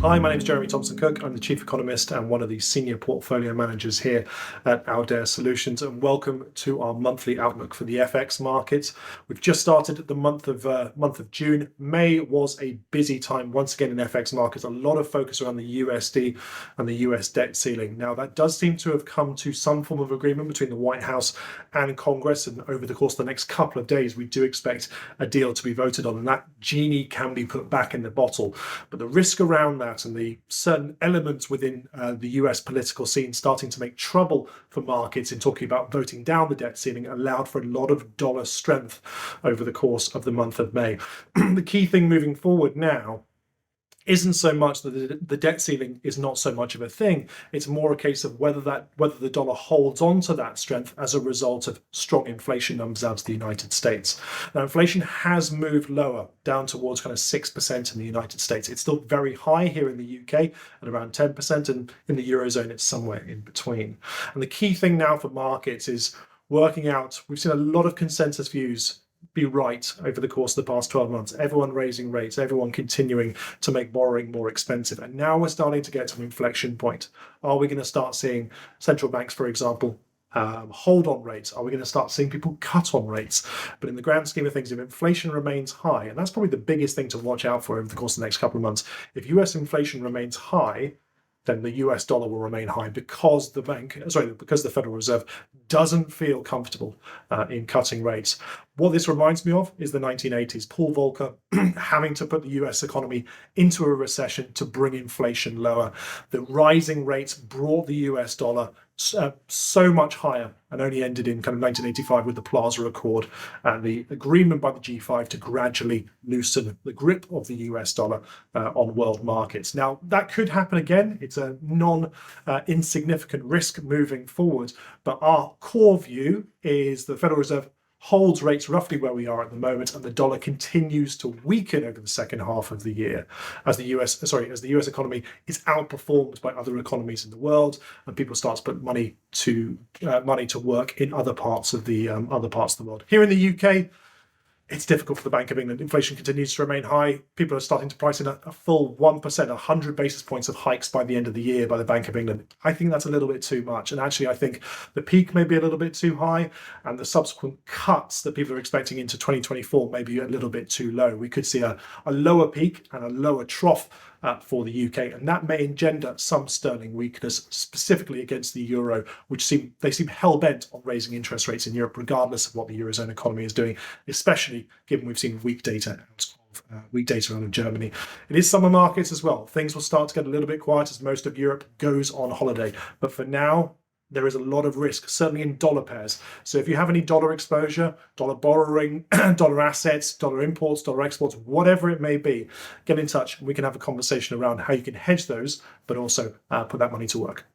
Hi, my name is Jeremy Thompson-Cook. I'm the Chief Economist and one of the Senior Portfolio Managers here at Audere Solutions, and welcome to our monthly outlook for the FX markets. We've just started the month of June. May was a busy time once again in FX markets. A lot of focus around the USD and the US debt ceiling. Now, that does seem to have come to some form of agreement between the White House and Congress, and over the course of the next couple of days, we do expect a deal to be voted on, and that genie can be put back in the bottle. But the risk around that and the certain elements within the US political scene starting to make trouble for markets in talking about voting down the debt ceiling allowed for a lot of dollar strength over the course of the month of May. The key thing moving forward now isn't so much that the debt ceiling is not so much of a thing. It's more a case of whether the dollar holds on to that strength as a result of strong inflation numbers out of the United States. Now, inflation has moved lower, down towards kind of 6% in the United States. It's still very high here in the UK at around 10%, and in the Eurozone, it's somewhere in between. And the key thing now for markets is working out, we've seen a lot of consensus views be right over the course of the past 12 months. Everyone raising rates, everyone continuing to make borrowing more expensive. And now we're starting to get to an inflection point. Are we going to start seeing central banks, for example, hold on rates? Are we going to start seeing people cut on rates? But in the grand scheme of things, if inflation remains high, and that's probably the biggest thing to watch out for over the course of the next couple of months, if US inflation remains high, then the US dollar will remain high because the Federal Reserve doesn't feel comfortable in cutting rates. What this reminds me of is the 1980s, Paul Volcker having to put the US economy into a recession to bring inflation lower. The rising rates brought the US dollar so much higher and only ended in kind of 1985 with the Plaza Accord and the agreement by the G5 to gradually loosen the grip of the US dollar on world markets. Now, that could happen again. It's a non-insignificant risk moving forward, but our core view is the Federal Reserve holds rates roughly where we are at the moment, and the dollar continues to weaken over the second half of the year as the US economy is outperformed by other economies in the world, and people start to put money to work in other parts of the world. Here in the UK, it's difficult for the Bank of England. Inflation continues to remain high. People are starting to price in a full 1%, 100 basis points of hikes by the end of the year by the Bank of England. I think that's a little bit too much. And actually, I think the peak may be a little bit too high, and the subsequent cuts that people are expecting into 2024 may be a little bit too low. We could see a lower peak and a lower trough for the UK, and that may engender some sterling weakness, specifically against the euro, which they seem hell-bent on raising interest rates in Europe, regardless of what the Eurozone economy is doing, especially given we've seen weak data out of Germany. It is summer markets as well. Things will start to get a little bit quiet as most of Europe goes on holiday. But for now, there is a lot of risk, certainly in dollar pairs. So if you have any dollar exposure, dollar borrowing, dollar assets, dollar imports, dollar exports, whatever it may be, get in touch and we can have a conversation around how you can hedge those, but also put that money to work.